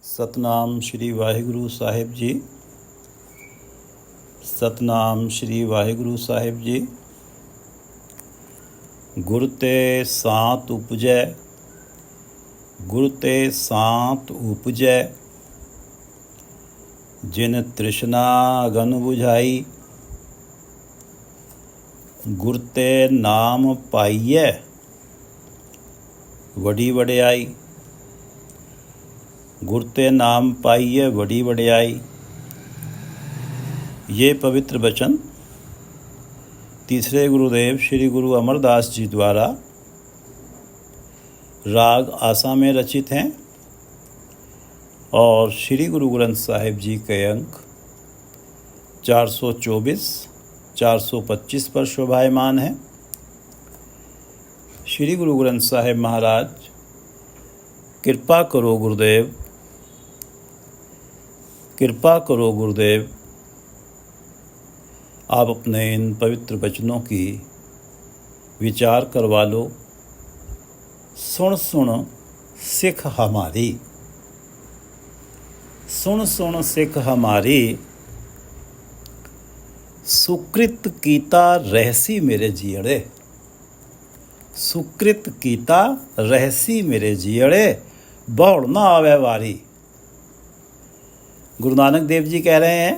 ਸਤਨਾਮ ਸ਼੍ਰੀ ਵਾਹਿਗੁਰੂ ਸਾਹਿਬ ਜੀ। ਸਤਨਾਮ ਸ਼੍ਰੀ ਵਾਹਿਗੁਰੂ ਸਾਹਿਬ ਜੀ। ਗੁਰ ਤੇ ਸਾਤ ਉਪਜੈ, ਗੁਰ ਤੇ ਸਾਤ ਉਪਜੈ, ਜਿਨ ਤ੍ਰਿਸ਼ਨਾ ਅਗਨ ਬੁਝਾਈ। ਗੁਰ ਤੇ ਨਾਮ ਪਾਈਐ, वडी वडियाई। गुर ते नाम पाइए वडी वडियाई। ये पवित्र वचन तीसरे गुरुदेव श्री गुरु अमरदास जी द्वारा राग आसा में रचित हैं और श्री गुरु ग्रंथ साहिब जी के अंक 424, 425 पर शोभायमान है। श्री गुरु ग्रंथ साहिब महाराज, कृपा करो गुरुदेव, कृपा करो गुरुदेव, आप अपने इन पवित्र वचनों की विचार करवा लो। सुन सुन सिख हमारी, सुन सुन सिख हमारी, सुकृत कीता रहसी मेरे जियड़े। सुकृत कीता रहसी मेरे जियड़े, बौड़ ना आवे वारी। गुरु नानक देव जी कह रहे हैं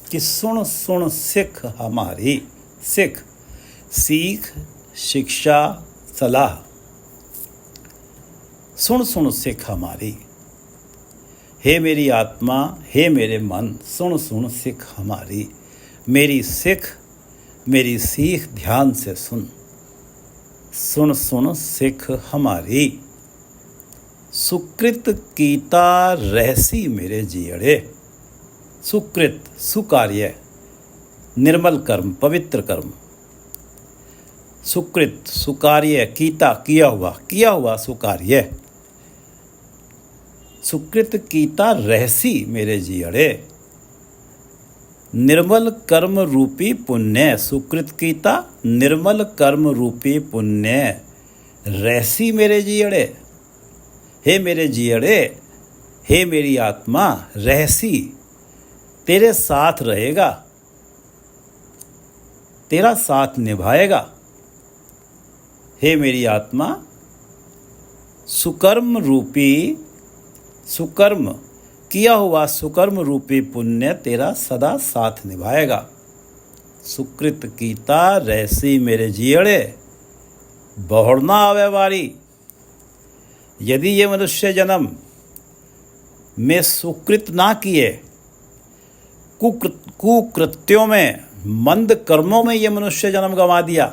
कि सुन सुन सिख हमारी। सिख, सीख, शिक्षा, सलाह। सुन सुन सिख हमारी, हे मेरी आत्मा, हे मेरे मन, सुन सुन सिख हमारी। मेरी सिख, मेरी सीख ध्यान से सुन। सुन सुन सिख हमारी, सुकृत कीता रहसी मेरे जियड़े। सुकृत, सुकार्य, निर्मल कर्म, पवित्र कर्म। सुकृत, सुकार्य, कीता, किया हुआ सुकार्य। सुकृत कीता रहसी मेरे जियड़े, निर्मल कर्म रूपी पुण्य। सुकृत कीता निर्मल कर्म रूपी पुण्य, रहसी मेरे जियड़े। हे मेरे जियड़े, हे मेरी आत्मा, रहसी तेरे साथ रहेगा, तेरा साथ निभाएगा। हे मेरी आत्मा, सुकर्म रूपी, सुकर्म किया हुआ सुकर्म रूपी पुण्य तेरा सदा साथ निभाएगा। सुकृत कीता रहसी मेरे जियड़े, बहुड़ना आवे वारी। यदि ये मनुष्य जन्म में सुकृत ना किए, कुकृत्यों में, मंद कर्मों में ये मनुष्य जन्म गंवा दिया,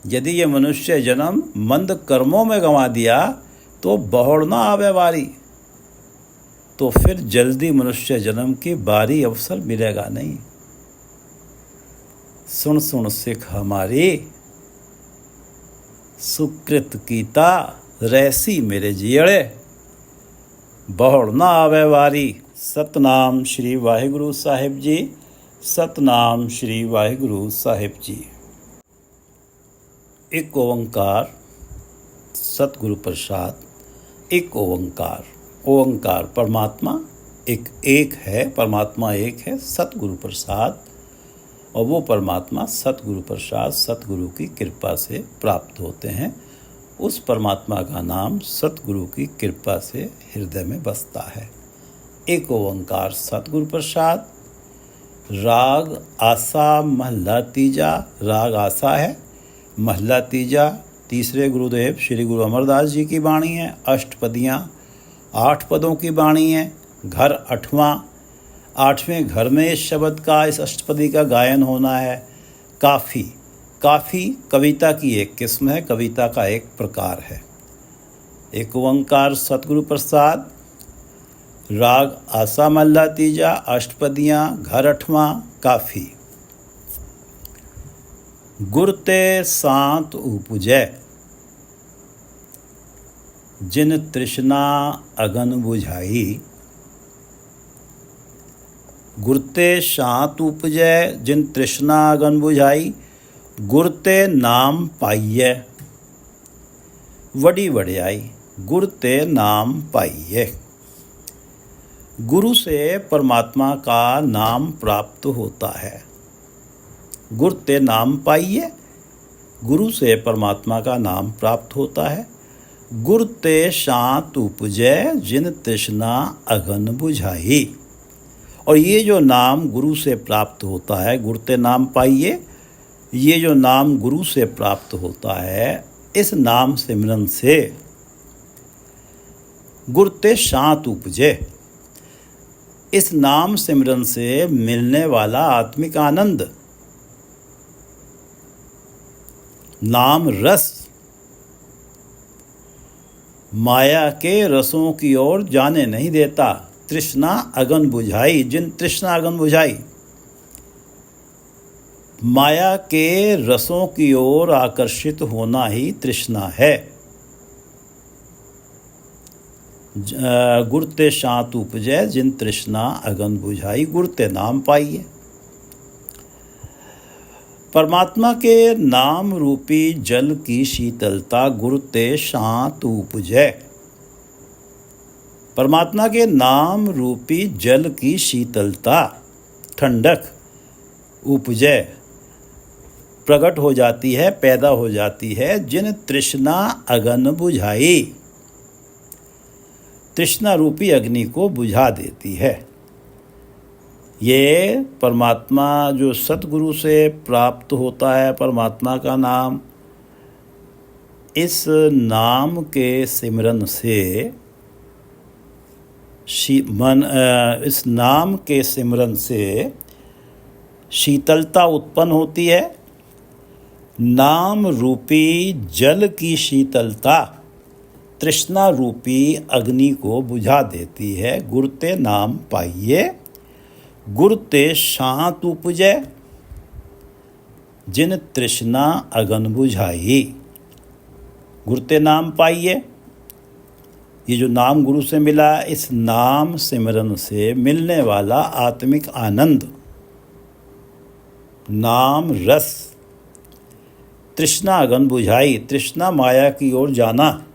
यदि ये मनुष्य जन्म मंद कर्मों में गंवा दिया तो बहुड़ना आवे वारी। तो फिर जल्दी मनुष्य जन्म की बारी अवसर मिलेगा नहीं। सुन सुन सिख हमारी, सुकृत कीता रहसी मेरे जियड़े, बहुड़ ना आवे वारी। सतनाम श्री वाहिगुरु साहिब जी। सतनाम श्री वाहिगुरु साहिब जी। एक ओंकार, सतगुरु प्रसाद। एक ओंकार, ओंकार परमात्मा एक है, परमात्मा एक है, सतगुरु प्रसाद। और वो परमात्मा सतगुरु प्रसाद, सतगुरु की कृपा से प्राप्त होते हैं। उस परमात्मा का नाम सतगुरु की कृपा से हृदय में बसता है। एक ओंकार सतगुरु प्रसाद। राग आसा महला तीजा। राग आसा है, महला तीजा तीसरे गुरुदेव श्री गुरु अमरदास जी की वाणी है। अष्टपदियाँ 8 पदों की वाणी है। घर 8वां, 8वें घर में इस शब्द का, इस अष्टपदी का गायन होना है। काफ़ी, काफ़ी कविता की एक किस्म है, कविता का एक प्रकार है। एक ओंकार सतगुरु प्रसाद। राग आसा मल्ला तीजा, अष्टपदियाँ, घर 8वां, काफ़ी। गुर ते सात उपजै, जिन तृष्णा अगन बुझाई। गुरते शांत उपजै, जिन तृष्णा अगन बुझाई। गुरते नाम पाइए, वडी वडियाई। गुर ते नाम पाइए। गुरु से परमात्मा का नाम प्राप्त होता है। गुर ते नाम पाइए, गुरु से परमात्मा का नाम प्राप्त होता है। गुर ते शांत उपजै, जिन तृष्णा अगन बुझाई। और ये जो नाम गुरु से प्राप्त होता है, गुर ते नाम पाइए, ये जो नाम गुरु से प्राप्त होता है, इस नाम सिमरन से गुर ते शांत उपजे, इस नाम सिमरन से मिलने वाला आत्मिक आनंद, नाम रस, माया के रसों की ओर जाने नहीं देता। तृष्णा अगन बुझाई, जिन तृष्णा अगन बुझाई। माया के रसों की ओर आकर्षित होना ही तृष्णा है। गुर ते शांत उपजै, जिन तृष्णा अगन बुझाई। गुर ते नाम पाइए। परमात्मा के नाम रूपी जल की शीतलता गुर ते शांत उपजै। परमात्मा के नाम रूपी जल की शीतलता, ठंडक, उपजै, प्रकट हो जाती है, पैदा हो जाती है। जिन तृष्णा अगन बुझाई, तृष्णा रूपी अग्नि को बुझा देती है। ये परमात्मा जो सतगुरु से प्राप्त होता है, परमात्मा का नाम, इस नाम के सिमरन से इस नाम के सिमरन से शीतलता उत्पन्न होती है। नाम रूपी जल की शीतलता तृष्णा रूपी अग्नि को बुझा देती है। गुर ते नाम पाइए, गुर ते शांत उपजै, जिन तृष्णा अगन बुझाई। गुर ते नाम पाइए, ये जो नाम गुरु से मिला, इस नाम सिमरन से मिलने वाला आत्मिक आनंद, नाम रस, तृष्णा अगन बुझाई। तृष्णा माया की ओर जाना,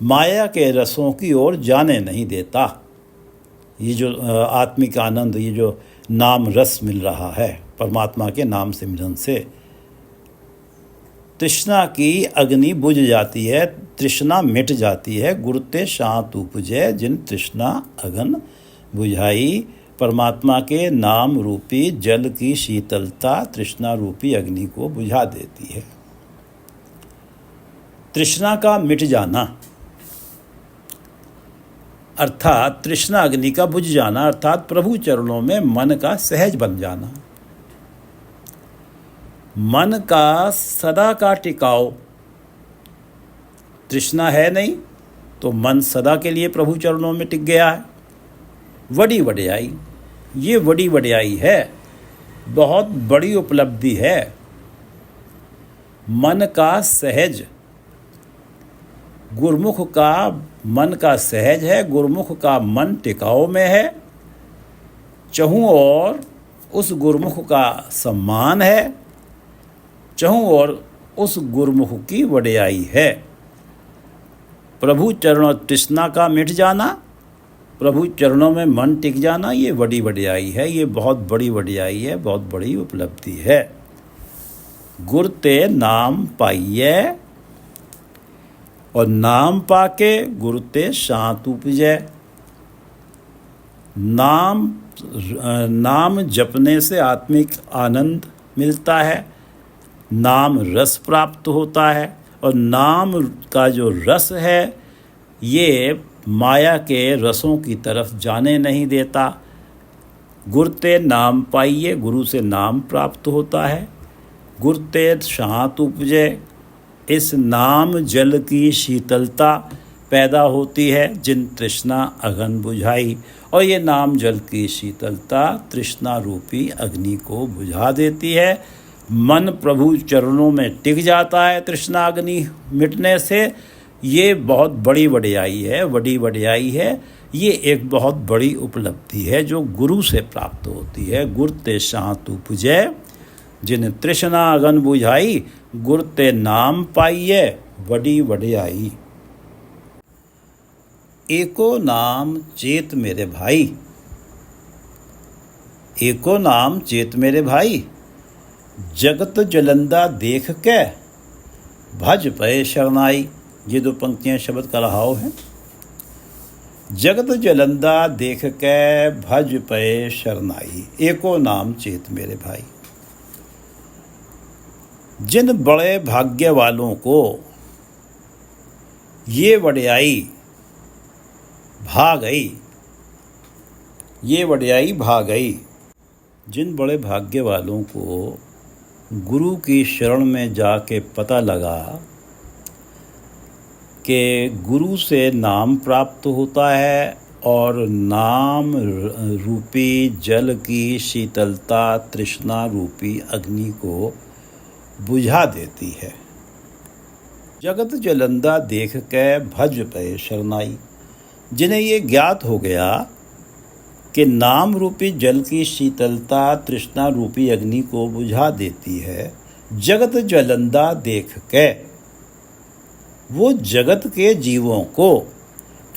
माया के रसों की ओर जाने नहीं देता। ये जो आत्मिक आनंद, ये जो नाम रस मिल रहा है परमात्मा के नाम सिमरन से, तृष्णा की अग्नि बुझ जाती है, तृष्णा मिट जाती है। गुर ते शांत उपजै, जिन तृष्णा अगन बुझाई। परमात्मा के नाम रूपी जल की शीतलता तृष्णा रूपी अग्नि को बुझा देती है। तृष्णा का मिट जाना अर्थात तृष्णा अग्नि का बुझ जाना, अर्थात प्रभु चरणों में मन का सहज बन जाना। मन का सदा का टिकाव, तृष्णा है नहीं तो मन सदा के लिए प्रभु चरणों में टिक गया है। बड़ी वड्याई, ये बड़ी वड्याई है, बहुत बड़ी उपलब्धि है। मन का सहज, गुरमुख का मन का सहज है, गुरमुख का मन टिकाव में है। चहु और उस गुरमुख का सम्मान है, चहु और उस गुरमुख की वड्याई है। प्रभु चरणों तृष्णा का मिट जाना, प्रभु चरणों में मन टिक जाना, ये बड़ी वड्याई है, ये बहुत बड़ी वड्याई है, बहुत बड़ी उपलब्धि है। गुर ते नाम पाइए, और नाम पाके गुर ते शांत उपजै। नाम जपने से आत्मिक आनंद मिलता है, नाम रस प्राप्त होता है, और नाम का जो रस है ये माया के रसों की तरफ जाने नहीं देता। गुर ते नाम पाइए, गुरु से नाम प्राप्त होता है। गुर ते शांत उपजै, इस नाम जल की शीतलता पैदा होती है, जिन तृष्णा अगन बुझाई। और ये नाम जल की शीतलता तृष्णा रूपी अग्नि को बुझा देती है। मन प्रभु चरणों में टिक जाता है तृष्णा अग्नि मिटने से। ये बहुत बड़ी वड्याई है, बड़ी वड्याई है। ये एक बहुत बड़ी उपलब्धि है जो गुरु से प्राप्त होती है। गुर ते शांत उपजै, जिन तृष्णा अगन बुझाई। गुर ते नाम पाइए, बड़ी वड्याई। एको नाम चेत मेरे भाई, एको नाम चेत मेरे भाई, जगत जलंदा देख के भज पए शरनाई। ये दो पंक्तियां शब्द का रहाव है। जगत जलंदा देख के भज पए शरनाई, एको नाम चेत मेरे भाई। जिन बड़े भाग्य वालों को ये वड्याई भा गई, ये वड्याई भा गई। जिन बड़े भाग्य वालों को गुरु की शरण में जाके पता लगा कि गुरु से नाम प्राप्त होता है और नाम रूपी जल की शीतलता तृष्णा रूपी अग्नि को बुझा देती है। जगत जलंदा देख के भज पए शरनाई। जिन्हें ये ज्ञात हो गया कि नाम रूपी जल की शीतलता तृष्णा रूपी अग्नि को बुझा देती है, जगत जलंदा देख के वो जगत के जीवों को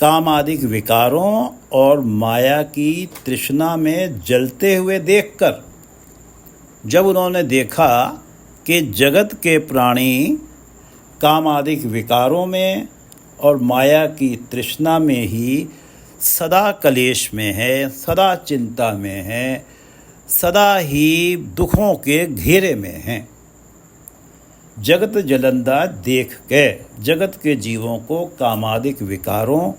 कामादिक विकारों और माया की तृष्णा में जलते हुए देखकर, जब उन्होंने देखा कि जगत के प्राणी कामादिक विकारों में और माया की तृष्णा में ही सदा कलेश में है, सदा चिंता में है, सदा ही दुखों के घेरे में हैं, जगत जलंदा देख के जगत के जीवों को कामादिक विकारों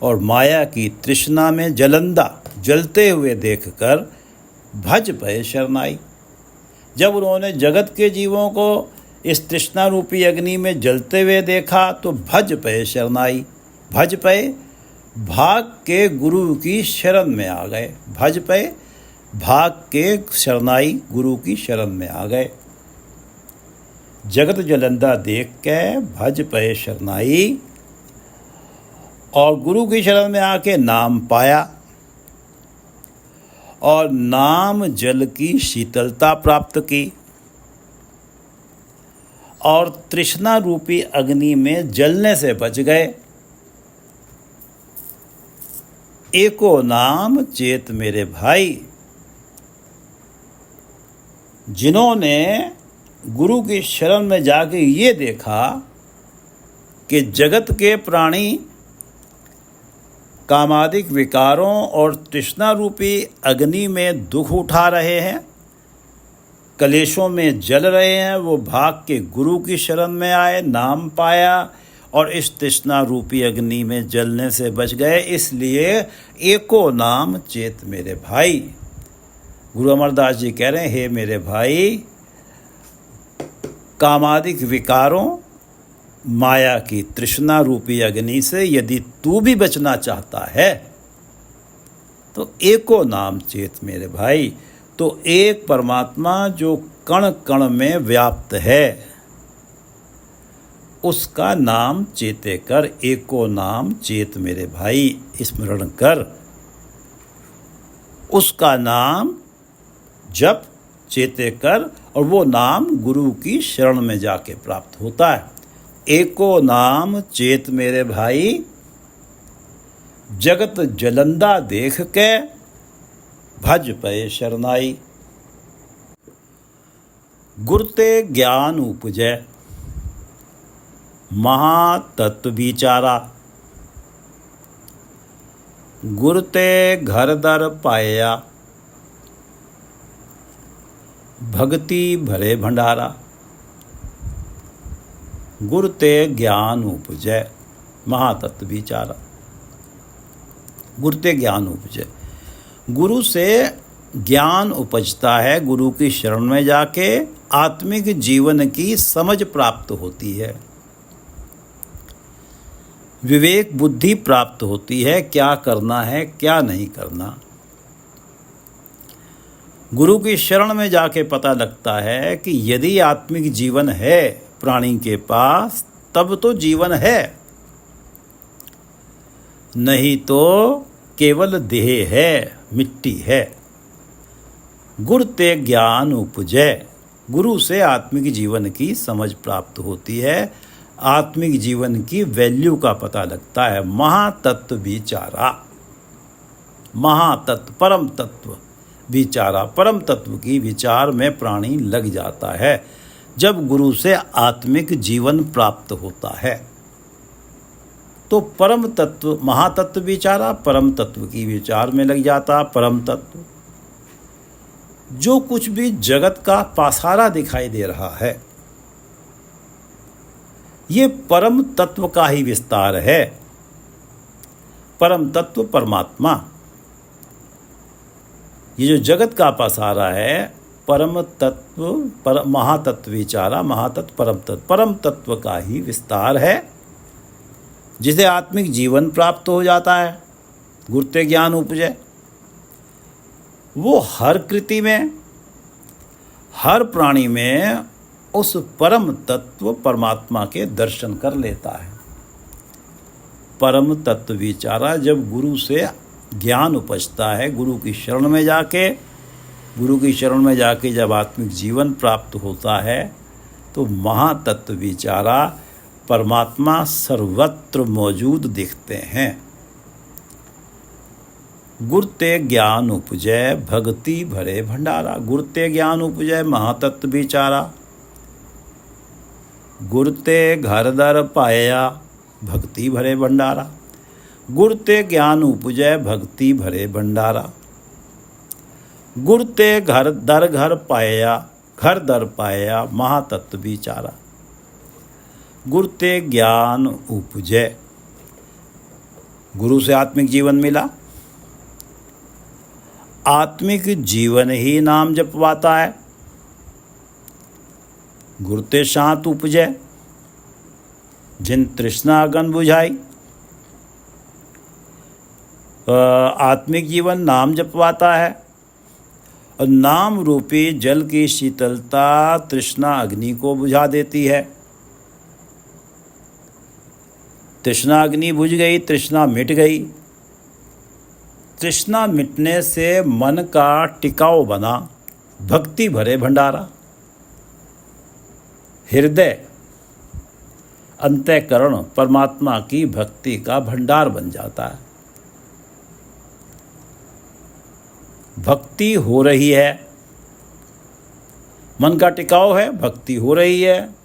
और माया की तृष्णा में जलंदा जलते हुए देखकर भज पए शरनाई। जब उन्होंने जगत के जीवों को इस तृष्णा रूपी अग्नि में जलते हुए देखा तो भज पए शरनाई। भज पए भाग के गुरु की शरण में आ गए। भज पए भाग के शरनाई गुरु की शरण में आ गए। जगत जलंदा देख के भज पए शरनाई और गुरु की शरण में आके नाम पाया और नाम जल की शीतलता प्राप्त की और तृष्णा रूपी अग्नि में जलने से बच गए। एको नाम चेत मेरे भाई। जिन्होंने गुरु की शरण में जाके ये देखा कि जगत के प्राणी कामादिक विकारों और तृष्णा रूपी अग्नि में दुख उठा रहे हैं, कलेशों में जल रहे हैं, वो भाग के गुरु की शरण में आए, नाम पाया और इस तृष्णा रूपी अग्नि में जलने से बच गए। इसलिए एको नाम चेत मेरे भाई। गुरु अमरदास जी कह रहे हैं, हे मेरे भाई, कामादिक विकारों माया की तृष्णा रूपी अग्नि से यदि तू भी बचना चाहता है तो एको नाम चेत मेरे भाई। तो एक परमात्मा जो कण कण में व्याप्त है उसका नाम चेते कर। एको नाम चेत मेरे भाई, स्मरण कर, उसका नाम जप चेते कर और वो नाम गुरु की शरण में जाके प्राप्त होता है। एको नाम चेत मेरे भाई, जगत जलंदा देख के भज पए शरनाई। गुरते ज्ञान उपजै महातत्व विचारा, गुरते घर दर पाया भक्ति भरे भंडारा। गुरते ज्ञान उपजै महातत्व विचारा। गुरते ज्ञान उपजै, गुरु से ज्ञान उपजता है। गुरु की शरण में जाके आत्मिक जीवन की समझ प्राप्त होती है, विवेक बुद्धि प्राप्त होती है, क्या करना है क्या नहीं करना। गुरु की शरण में जाके पता लगता है कि यदि आत्मिक जीवन है प्राणी के पास तब तो जीवन है, नहीं तो केवल देह है, मिट्टी है। गुरते ज्ञान उपजै, गुरु से आत्मिक जीवन की समझ प्राप्त होती है, आत्मिक जीवन की वैल्यू का पता लगता है। महातत्व विचारा, महातत्व परम तत्व विचारा, परम तत्व की विचार में प्राणी लग जाता है जब गुरु से आत्मिक जीवन प्राप्त होता है। तो परम तत्व, महातत्व विचारा, परम तत्व की विचार में लग जाता। परम तत्व जो कुछ भी जगत का पासारा दिखाई दे रहा है, ये परम तत्व का ही विस्तार है। परम तत्व परमात्मा, ये जो जगत का पसारा है, परम तत्व महातत्व विचारा, महातत्व परम तत्व का ही विस्तार है, जिसे आत्मिक जीवन प्राप्त हो जाता है, गुरुते ज्ञान उपजे। वो हर कृति में, हर प्राणी में उस परम तत्व परमात्मा के दर्शन कर लेता है। परम तत्व विचारा, जब गुरु से ज्ञान उपजता है, गुरु की शरण में जाके जब आत्मिक जीवन प्राप्त होता है, तो महातत्व विचारा परमात्मा सर्वत्र मौजूद दिखते हैं। गुरते ज्ञान उपजय भक्ति भरे भंडारा, गुरते ज्ञान उपजय महातत्व विचारा, गुरते घर दर पाया भक्ति भरे भंडारा, गुरते ज्ञान उपजय भक्ति भरे भंडारा, गुरते घर दर पाया महातत्व विचारा, गुरते ज्ञान उपजय। गुरु से आत्मिक जीवन मिला, आत्मिक जीवन ही नाम जपवाता है। गुरते शांत उपजय जिन तृष्णा अगन बुझाई, आत्मिक जीवन नाम जपवाता है, और नाम रूपी जल की शीतलता तृष्णा अग्नि को बुझा देती है। तृष्णा अग्नि बुझ गई, तृष्णा मिट गई। तृष्णा मिटने से मन का टिकाव बना भक्ति भरे भंडारा। हृदय अंतःकरण परमात्मा की भक्ति का भंडार बन जाता है। भक्ति हो रही है, मन का टिकाव है, भक्ति हो रही है,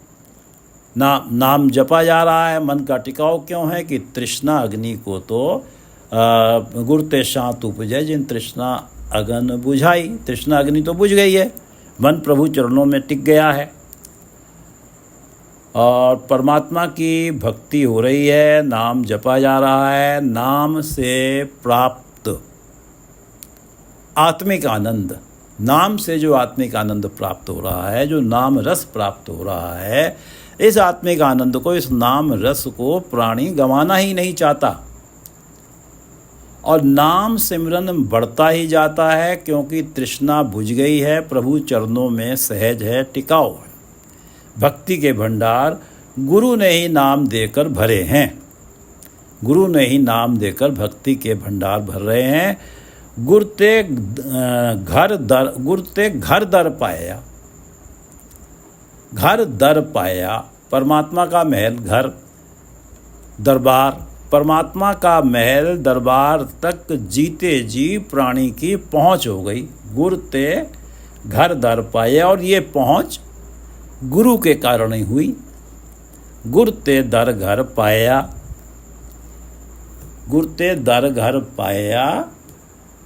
नाम जपा जा रहा है। मन का टिकाव क्यों है कि तृष्णा अग्नि को तो गुरते शांत उपजय जिन तृष्णा अगन बुझाई। तृष्णा अग्नि तो बुझ गई है, मन प्रभु चरणों में टिक गया है और परमात्मा की भक्ति हो रही है, नाम जपा जा रहा है। नाम से प्राप्त आत्मिक आनंद, नाम से जो आत्मिक आनंद प्राप्त हो रहा है, जो नाम रस प्राप्त हो रहा है, इस आत्मिक आनंद को, इस नाम रस को प्राणी गंवाना ही नहीं चाहता और नाम सिमरन बढ़ता ही जाता है, क्योंकि तृष्णा बुझ गई है, प्रभु चरणों में सहज है, टिकाव है। भक्ति के भंडार गुरु ने ही नाम देकर भरे हैं, गुरु ने ही नाम देकर भक्ति के भंडार भर रहे हैं। गुरते घर दर पाया, घर दर पाया परमात्मा का महल, घर दरबार, परमात्मा का महल दरबार तक जीते जी प्राणी की पहुँच हो गई। गुरते घर दर पाया, और ये पहुँच गुरु के कारण ही हुई। गुरते दर घर पाया, गुरते दर घर पाया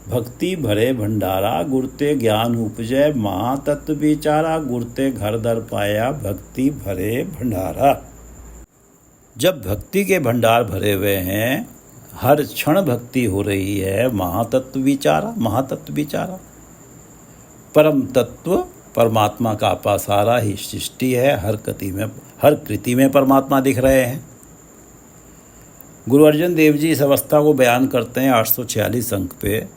भक्ति भरे भंडारा, गुरते ज्ञान उपजय महातत्व विचारा, गुरते घर दर पाया भक्ति भरे भंडारा। जब भक्ति के भंडार भरे हुए हैं, हर क्षण भक्ति हो रही है, महातत्व विचारा, महातत्व विचारा। परम तत्व परमात्मा का पासारा ही सृष्टि है, हर कृति में परमात्मा दिख रहे हैं। गुरु अर्जन देव जी इस अवस्था को बयान करते हैं 846 अंक पे।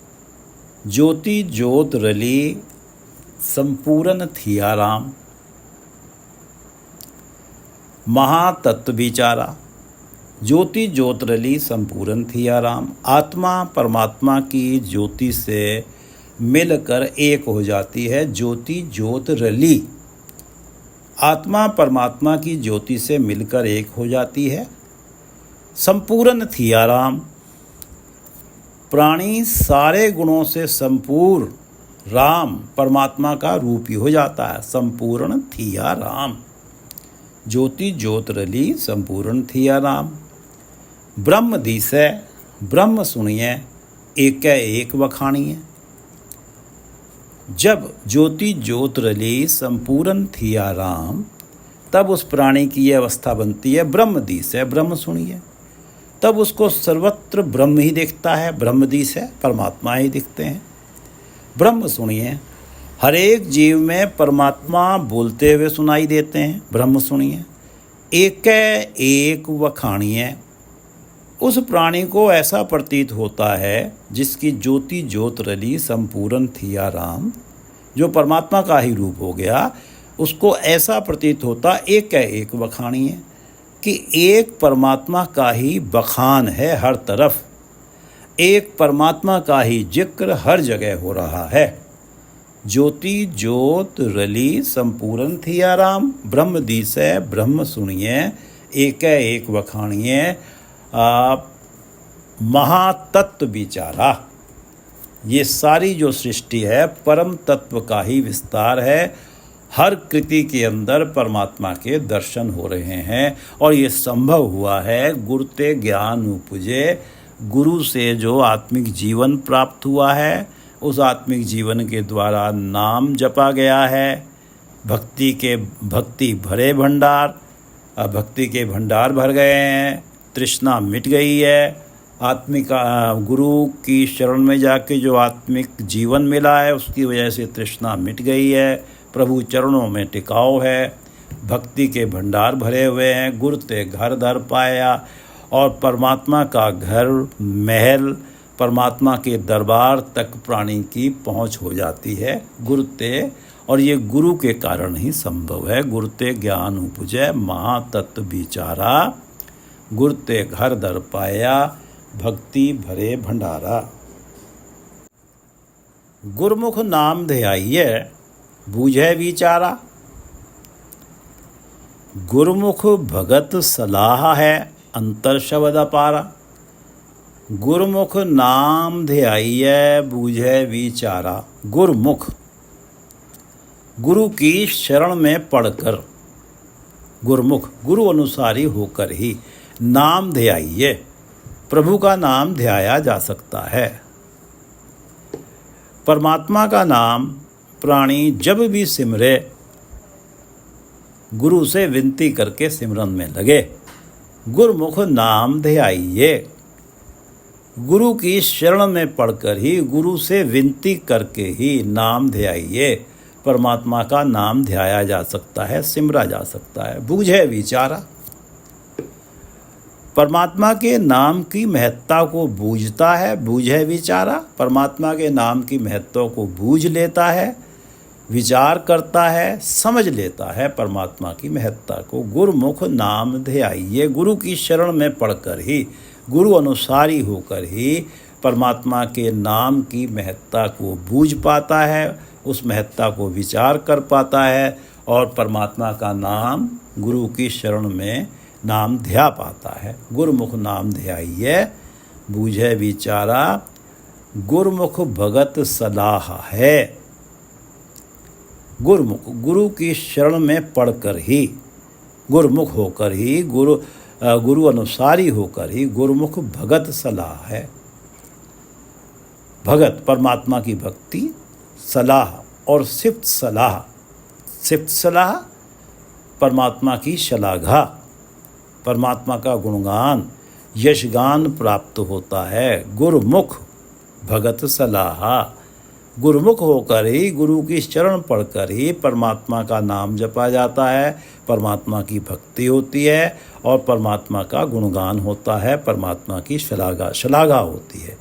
ज्योति ज्योत रली संपूर्ण थिया राम, महातत्व विचारा। ज्योति ज्योत रली संपूर्ण थिया राम, आत्मा परमात्मा की ज्योति से मिलकर एक हो जाती है। ज्योति ज्योत रली, आत्मा परमात्मा की ज्योति से मिलकर एक हो जाती है। संपूर्ण थिया राम, प्राणी सारे गुणों से संपूर्ण राम परमात्मा का रूप ही हो जाता है। संपूर्ण थिया राम, ज्योति ज्योत रली संपूर्ण थिया राम। ब्रह्म दिसै ब्रह्म सुनिए, एक एक वखाणिए। जब ज्योति ज्योत रली संपूर्ण थिया राम, तब उस प्राणी की यह अवस्था बनती है ब्रह्म दिसै ब्रह्म सुनिए। तब उसको सर्वत्र ब्रह्म ही दिखता है, ब्रह्म दिसै परमात्मा ही दिखते हैं। ब्रह्म सुनिए, हर एक जीव में परमात्मा बोलते हुए सुनाई देते हैं, ब्रह्म सुनिए। एक एक वखाणिए, उस प्राणी को ऐसा प्रतीत होता है जिसकी ज्योति ज्योत रली संपूर्ण थिया राम, जो परमात्मा का ही रूप हो गया, उसको ऐसा प्रतीत होता एक वखाणिए कि एक परमात्मा का ही बखान है हर तरफ, एक परमात्मा का ही जिक्र हर जगह हो रहा है। ज्योति ज्योत रली संपूर्ण थिया राम, ब्रह्म दिसै ब्रह्म सुनिए, एक वखाणिए। महातत्व विचारा, ये सारी जो सृष्टि है परम तत्व का ही विस्तार है। हर कृति के अंदर परमात्मा के दर्शन हो रहे हैं और ये संभव हुआ है गुरुते ज्ञान उपजे। गुरु से जो आत्मिक जीवन प्राप्त हुआ है, उस आत्मिक जीवन के द्वारा नाम जपा गया है। भक्ति भरे भंडार, भक्ति के भंडार भर गए हैं, तृष्णा मिट गई है। आत्मिक गुरु की शरण में जाके जो आत्मिक जीवन मिला है, उसकी वजह से तृष्णा मिट गई है। प्रभु चरणों में टिकाव है, भक्ति के भंडार भरे हुए हैं। गुर ते घर दर पाया, और परमात्मा का घर महल, परमात्मा के दरबार तक प्राणी की पहुंच हो जाती है गुरुते, और ये गुरु के कारण ही संभव है। गुरुते ज्ञान उपजै महातत्व विचारा, गुरुते घर दर पाया, भक्ति भरे भंडारा। गुरमुख नाम ध्याइये बूझै विचारा, गुरमुख भगत सलाह है अंतर शब्द अपारा। गुरमुख नाम ध्याइये बूझै विचारा। गुरमुख, गुरु की शरण में पढ़कर, गुरमुख गुरु अनुसारी होकर ही नाम ध्याइये, प्रभु का नाम ध्याया जा सकता है। परमात्मा का नाम प्राणी जब भी सिमरे, गुरु से विनती करके सिमरन में लगे। गुरमुख नाम ध्याइये, गुरु की शरण में पढ़कर ही, गुरु से विनती करके ही नाम ध्याइये। परमात्मा का नाम ध्याया जा सकता है, सिमरा जा सकता है। बूझे विचारा, परमात्मा के नाम की महत्ता को बूझता है। बूझे विचारा, परमात्मा के नाम की महत्ता को बूझ लेता है, विचार करता है, समझ लेता है परमात्मा की महत्ता को। गुरुमुख नाम ध्याइये, गुरु की शरण में पढ़कर ही, गुरु अनुसारी होकर ही परमात्मा के नाम की महत्ता को बूझ पाता है, उस महत्ता को विचार कर पाता है, और परमात्मा का नाम गुरु की शरण में नाम ध्या पाता है। गुरुमुख नाम ध्याइये बूझे विचारा, गुरुमुख भगत सलाह है। गुरुमुख, गुरु की शरण में पढ़कर ही, गुरुमुख होकर ही, गुरु अनुसारी होकर ही गुरुमुख भगत सलाह है। भगत परमात्मा की भक्ति, सलाह और सिफ्त सलाह। सिफ्त सलाह परमात्मा की शलाघा, परमात्मा का गुणगान, यशगान प्राप्त होता है। गुरुमुख भगत सलाह, गुरुमुख होकर ही, गुरु की शरण पढ़कर ही परमात्मा का नाम जपा जाता है, परमात्मा की भक्ति होती है और परमात्मा का गुणगान होता है, परमात्मा की शलाघा होती है।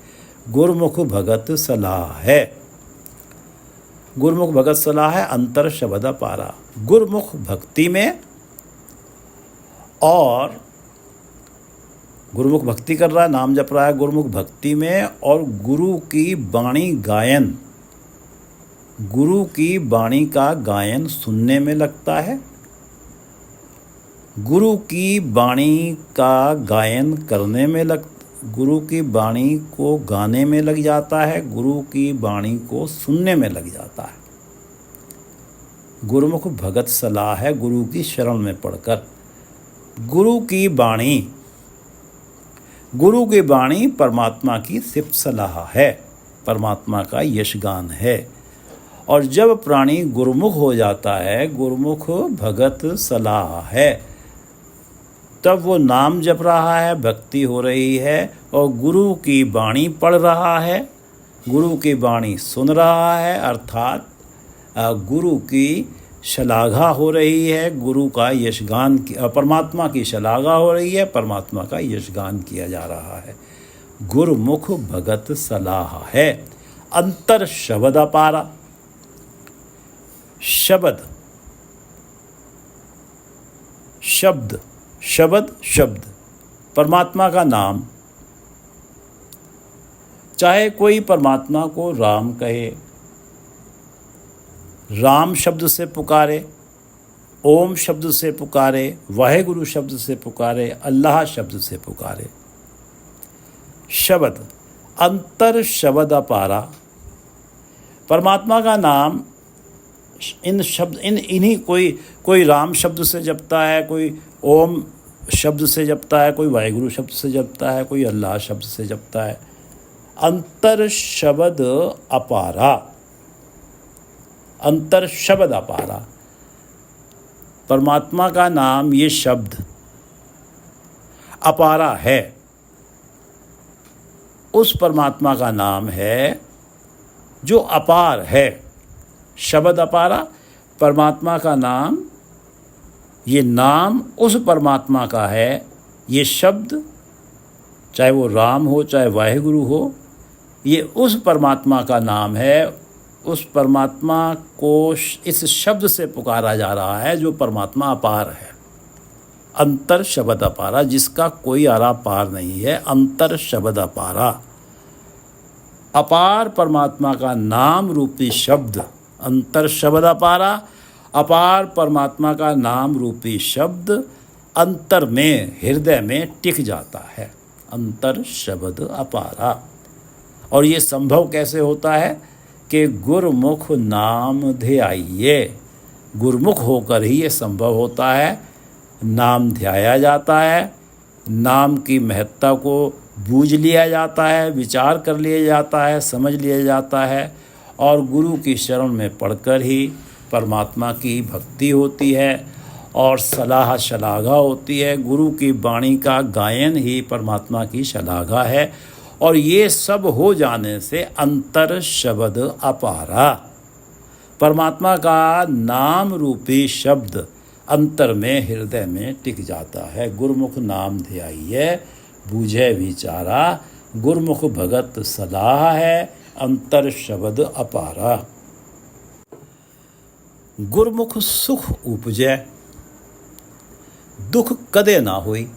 गुरुमुख भगत सलाह है, गुरुमुख भगत सलाह है अंतर शब्द पारा। गुरुमुख भक्ति में, और गुरुमुख भक्ति कर रहा है, नाम जप रहा है गुरुमुख भक्ति में, और गुरु की वाणी गायन, गुरु की वाणी का गायन सुनने में लगता है, गुरु की वाणी का गायन करने में गुरु की वाणी को गाने में लग जाता है, गुरु की वाणी को सुनने में लग जाता है। गुरुमुख भगत सलाह है गुरु की शरण में पढ़कर। गुरु की वाणी परमात्मा की सिर्फ सलाह है, परमात्मा का यशगान है। और जब प्राणी गुरुमुख हो जाता है, गुरुमुख भगत सलाह है, तब वो नाम जप रहा है, भक्ति हो रही है और गुरु की वाणी पढ़ रहा है, गुरु की वाणी सुन रहा है, अर्थात गुरु की शलाघा हो रही है, गुरु का यशगान, परमात्मा की शलाघा हो रही है, परमात्मा का यशगान किया जा रहा है। गुरुमुख भगत सलाह है। अंतर शब्द अपारा। शब्द परमात्मा का नाम। चाहे कोई परमात्मा को राम कहे, राम शब्द से पुकारे, ओम शब्द से पुकारे, वाहेगुरु शब्द से पुकारे, अल्लाह शब्द से पुकारे। शब्द, अंतर शब्द अपारा। परमात्मा का नाम इन शब्द इन्हीं कोई राम शब्द से जपता है, कोई ओम शब्द से जपता है, कोई वाहेगुरु शब्द से जपता है, कोई अल्लाह शब्द से जपता है। अंतर शब्द अपारा। अंतर शब्द अपारा। परमात्मा का नाम, ये शब्द अपारा है। उस परमात्मा का नाम है जो अपार है। शब्द अपारा, परमात्मा का नाम, ये नाम उस परमात्मा का है। ये शब्द, चाहे वो राम हो चाहे वाहेगुरु हो, ये उस परमात्मा का नाम है। उस परमात्मा को इस शब्द से पुकारा जा रहा है जो परमात्मा अपार है। अंतर शब्द अपारा, जिसका कोई आरा पार नहीं है। अंतर शब्द अपारा। अपार परमात्मा का नाम रूपी शब्द, अंतर शब्द अपारा। अपार परमात्मा का नाम रूपी शब्द अंतर में, हृदय में टिक जाता है। अंतर शब्द अपारा। और ये संभव कैसे होता है कि गुरुमुख नाम ध्याइये। गुरुमुख होकर ही ये संभव होता है। नाम ध्याया जाता है, नाम की महत्ता को बूझ लिया जाता है, विचार कर लिया जाता है, समझ लिया जाता है और गुरु की शरण में पढ़कर ही परमात्मा की भक्ति होती है और सलाह शलाघा होती है। गुरु की वाणी का गायन ही परमात्मा की शलाघा है। और ये सब हो जाने से अंतर शब्द अपारा, परमात्मा का नाम रूपी शब्द अंतर में, हृदय में टिक जाता है। गुरुमुख नाम ध्याइये, बूझे विचारा, गुरुमुख भगत सलाह है, अंतर शब्द अपारा। गुरुमुख सुख उपजै, दुख कदे ना होई।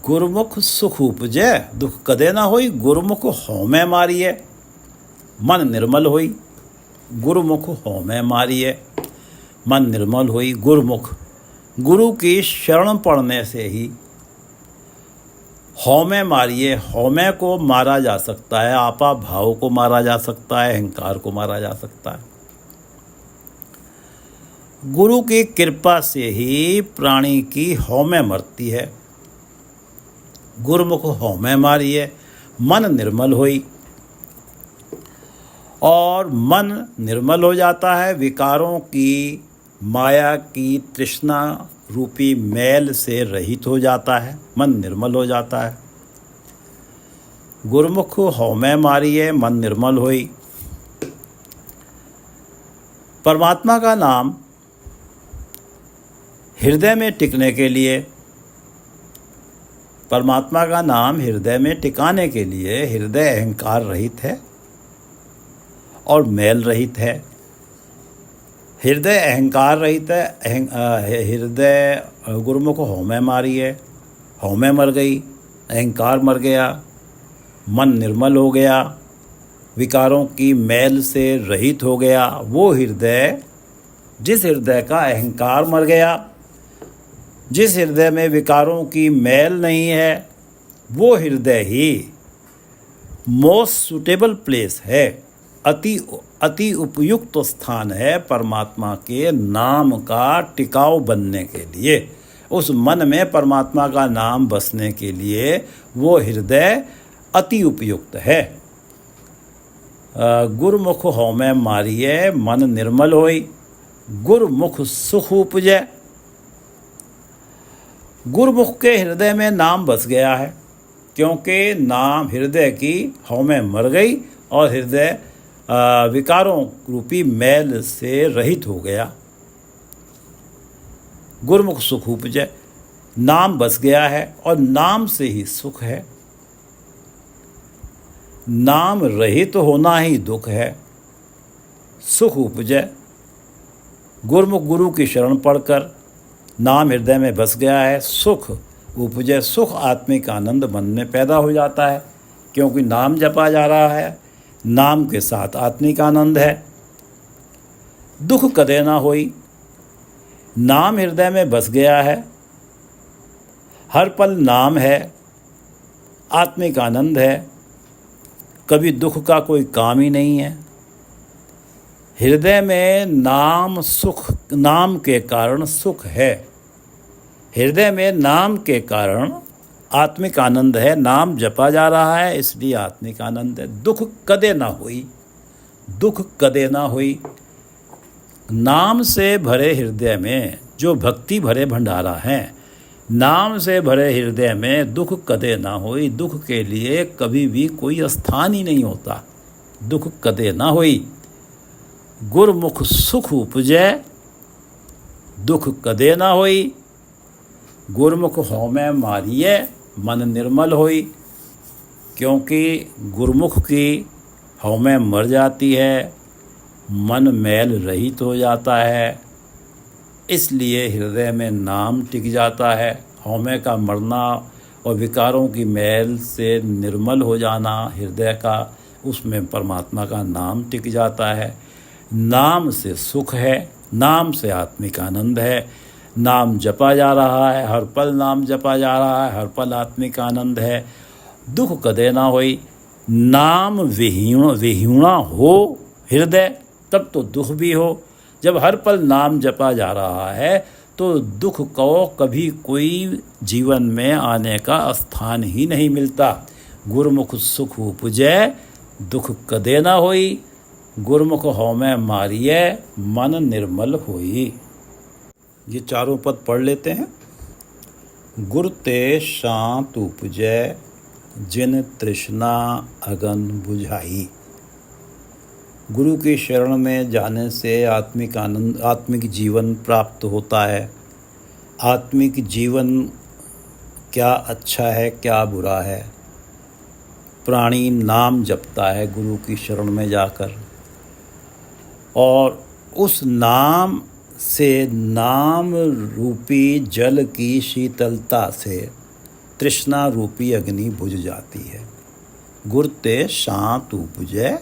गुरुमुख सुख उपजै, दुख कदे ना होई। गुरुमुख हौमै मारिए, मन निर्मल होई। गुरुमुख हौमै मारिए, मन निर्मल होई। गुरुमुख, गुरु की शरण पढ़ने से ही हौमै मारिए। हौमै को मारा जा सकता है, आपा भाव को मारा जा सकता है, अहंकार को मारा जा सकता है। गुरु की कृपा से ही प्राणी की हौमै मरती है। गुरुमुख हौमै मारिए, मन निर्मल होई। और मन निर्मल हो जाता है, विकारों की, माया की तृष्णा रूपी मैल से रहित हो जाता है, मन निर्मल हो जाता है। गुरुमुख हौमै मारिए, मन निर्मल होई। परमात्मा का नाम हृदय में टिकने के लिए, परमात्मा का नाम हृदय में टिकाने के लिए हृदय अहंकार रहित है और मैल रहित है। हृदय अहंकार रहित है। हृदय, गुरुमुख हौमै मारी है, हौमै मर गई, अहंकार मर गया, मन निर्मल हो गया, विकारों की मैल से रहित हो गया। वो हृदय, जिस हृदय का अहंकार मर गया, जिस हृदय में विकारों की मैल नहीं है वो हृदय ही मोस्ट सुटेबल प्लेस है, अति उपयुक्त स्थान है परमात्मा के नाम का टिकाव बनने के लिए। उस मन में परमात्मा का नाम बसने के लिए वो हृदय अति उपयुक्त है। गुरमुख हौमै मारिए मन निर्मल होई, गुरमुख सुख उपजै। गुरमुख के हृदय में नाम बस गया है, क्योंकि नाम हृदय की हौमै मर गई और हृदय विकारों रूपी मैल से रहित हो गया। गुरमुख सुख उपजै, नाम बस गया है और नाम से ही सुख है। नाम रहित होना ही दुख है। सुख उपजै, गुरमुख गुरु की शरण पढ़कर नाम हृदय में बस गया है, सुख उपजै। सुख आत्मिक आनंद मन में पैदा हो जाता है, क्योंकि नाम जपा जा रहा है, नाम के साथ आत्मिक आनंद है। दुख कदे ना होई, नाम हृदय में बस गया है, हर पल नाम है, आत्मिक आनंद है, कभी दुख का कोई काम ही नहीं है। हृदय में नाम सुख, नाम के कारण सुख है। हृदय में नाम के कारण आत्मिक आनंद है, नाम जपा जा रहा है इसलिए आत्मिक आनंद है। दुख कदे ना हुई, दुख कदे ना हुई। नाम से भरे हृदय में जो भक्ति भरे भंडारा हैं, नाम से भरे हृदय में दुख कदे ना होई। दुख के लिए कभी भी कोई स्थान ही नहीं होता। दुख कदे ना होई, गुरमुख सुख उपजै, दुख कदे ना होई। गुरमुख हौमै मारिए मन निर्मल होई, क्योंकि गुरमुख की हौमै मर जाती है, मन मैल रहित हो जाता है, इसलिए हृदय में नाम टिक जाता है। हौमै का मरना और विकारों की मैल से निर्मल हो जाना हृदय का, उसमें परमात्मा का नाम टिक जाता है। नाम से सुख है, नाम से आत्मिक आनंद है। नाम जपा जा रहा है, हर पल नाम जपा जा रहा है, हर पल आत्मिक आनंद है। दुख कदे ना होई। नाम विहीणा हो हृदय, तब तो दुख भी हो। जब हर पल नाम जपा जा रहा है तो दुख को कभी कोई जीवन में आने का स्थान ही नहीं मिलता। गुरमुख सुख उपजै, दुख कदे ना होई। गुरमुख हौमै मारिए मन निर्मल होई। ये चारों पद पढ़ लेते हैं। गुर ते शांत उपजै, जिन तृष्णा अगन बुझाई। गुरु की शरण में जाने से आत्मिक आनंद, आत्मिक जीवन प्राप्त होता है। आत्मिक जीवन क्या अच्छा है क्या बुरा है, प्राणी नाम जपता है गुरु की शरण में जाकर, और उस नाम से, नाम रूपी जल की शीतलता से तृष्णा रूपी अग्नि बुझ जाती है। गुर ते शांत उपजै,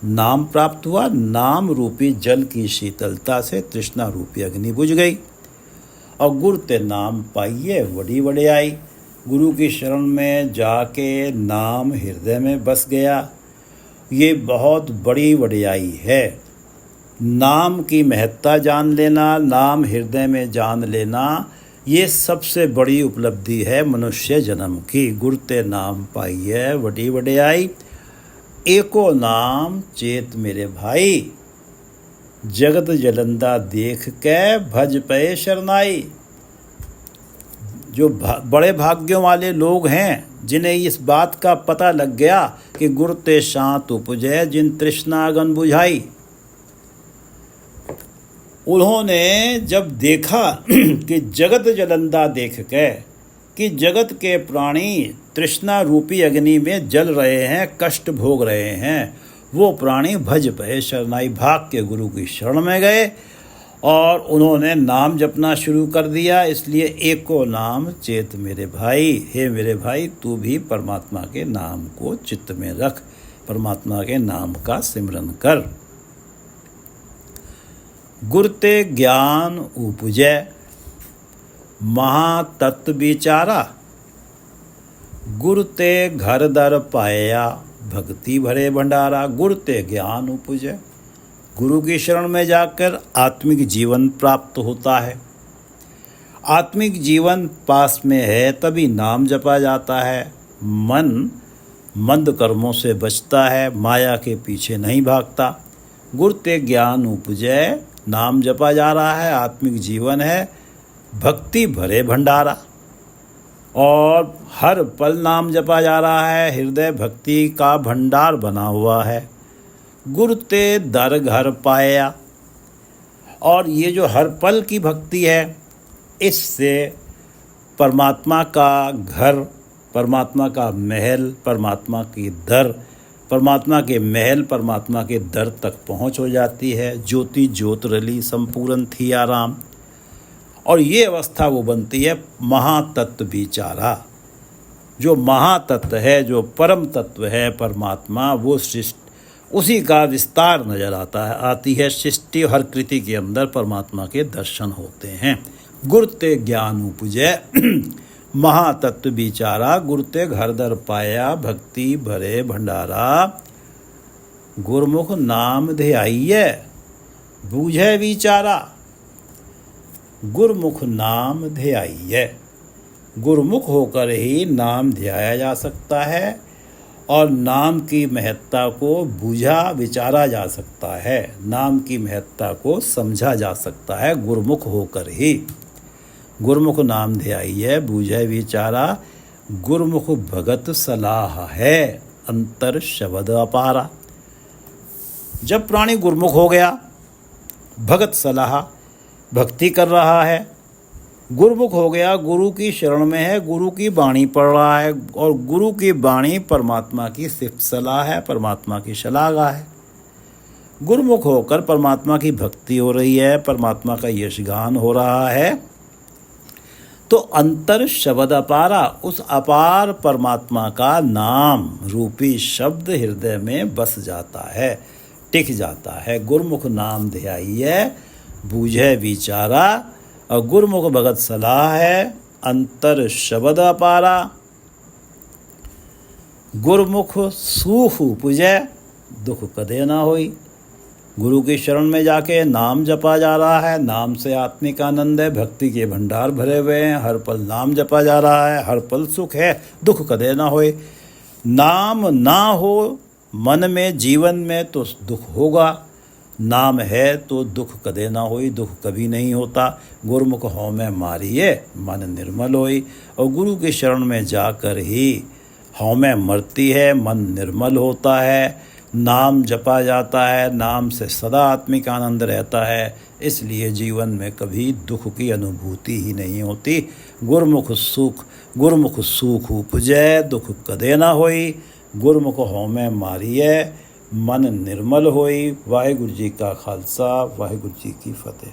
नाम प्राप्त हुआ, नाम रूपी जल की शीतलता से तृष्णा रूपी अग्नि बुझ गई। और गुर ते नाम पाइए बड़ी वड्याई। गुरु की शरण में जाके नाम हृदय में बस गया, ये बहुत बड़ी वड्याई है। नाम की महत्ता जान लेना, नाम हृदय में जान लेना, ये सबसे बड़ी उपलब्धि है मनुष्य जन्म की। गुर ते नाम पाइए बड़ी वड्याई, एको नाम चेत मेरे भाई। जगत जलंदा देख के भज पे शरनाई। जो बड़े भाग्यों वाले लोग हैं, जिन्हें इस बात का पता लग गया कि गुर ते शांत उपजै, जिन तृष्णा अगन बुझाई, उन्होंने जब देखा कि जगत जलंदा देख के, कि जगत के प्राणी तृष्णा रूपी अग्नि में जल रहे हैं, कष्ट भोग रहे हैं, वो प्राणी भज पे शरनाई, भाग के गुरु की शरण में गए और उन्होंने नाम जपना शुरू कर दिया। इसलिए एको नाम चेत मेरे भाई, हे मेरे भाई तू भी परमात्मा के नाम को चित्त में रख, परमात्मा के नाम का सिमरन कर। गुर ते ज्ञान उपजै, महातत्व विचारा, गुर ते घर दर पाया, भक्ति भरे भंडारा। गुर ते ज्ञान उपजे, गुरु की शरण में जाकर आत्मिक जीवन प्राप्त होता है। आत्मिक जीवन पास में है तभी नाम जपा जाता है। मन मंद कर्मों से बचता है, माया के पीछे नहीं भागता। गुर ते ज्ञान उपजे, नाम जपा जा रहा है, आत्मिक जीवन है, भक्ति भरे भंडारा। और हर पल नाम जपा जा रहा है, हृदय भक्ति का भंडार बना हुआ है। गुर ते दर घर पाया, और ये जो हर पल की भक्ति है, इससे परमात्मा का घर, परमात्मा का महल, परमात्मा की दर, परमात्मा के महल, परमात्मा के दर तक पहुँच हो जाती है। ज्योति ज्योत रली संपूर्ण थी आराम। और ये अवस्था वो बनती है महातत्व विचारा। जो महातत्व है, जो परम तत्व है परमात्मा, वो सृष्टि, उसी का विस्तार नजर आती है सृष्टि। हर कृति के अंदर परमात्मा के दर्शन होते हैं। गुर ते ज्ञान उपजे, महातत्व विचारा, गुर ते घर दर पाया, भक्ति भरे भंडारा। गुरमुख नाम ध्याइये, बूझे विचारा। गुरमुख नाम ध्याइये, गुरमुख होकर ही नाम ध्याया जा सकता है और नाम की महत्ता को बूझा विचारा जा सकता है। नाम की महत्ता को समझा जा सकता है गुरमुख होकर ही। गुरमुख नाम ध्याइये, बूझे विचारा। गुरमुख भगत सलाह है, अंतर शब्द अपारा। जब प्राणी गुरमुख हो गया, भगत सलाह, भक्ति कर रहा है, गुरमुख हो गया, गुरु की शरण में है, गुरु की वाणी पढ़ रहा है, और गुरु की वाणी परमात्मा की सिर्फ सलाह है, परमात्मा की शलाघा है। गुरमुख होकर परमात्मा की भक्ति हो रही है, परमात्मा का यशगान हो रहा है, तो अंतर शब्द अपारा, उस अपार परमात्मा का नाम रूपी शब्द हृदय में बस जाता है, टिक जाता है। गुरमुख नाम ध्याइये, बूझे विचारा। और गुरमुख भगत सलाह है, अंतर शब्द अपारा। गुरमुख सुख उपजे, दुख कदे ना होई। गुरु की शरण में जाके नाम जपा जा रहा है, नाम से आत्मिक आनंद है, भक्ति के भंडार भरे हुए हैं, हर पल नाम जपा जा रहा है, हर पल सुख है, दुख कदे ना होए। नाम ना हो मन में, जीवन में, तो दुख होगा। नाम है तो दुख कदे ना होई, दुख कभी नहीं होता। गुरमुख हो में मारिए, मन निर्मल होई। और गुरु की शरण में जाकर ही हौ में मरती है, मन निर्मल होता है, नाम जपा जाता है, नाम से सदा आत्मिक आनंद रहता है। इसलिए जीवन में कभी दुख की अनुभूति ही नहीं होती। गुरमुख सुख उपजे, दुख कदे ना होई। गुरमुख हो में मारिए, मन निर्मल होई। वाहिगुरु जी का खालसा, वाहिगुरु जी की फतेह।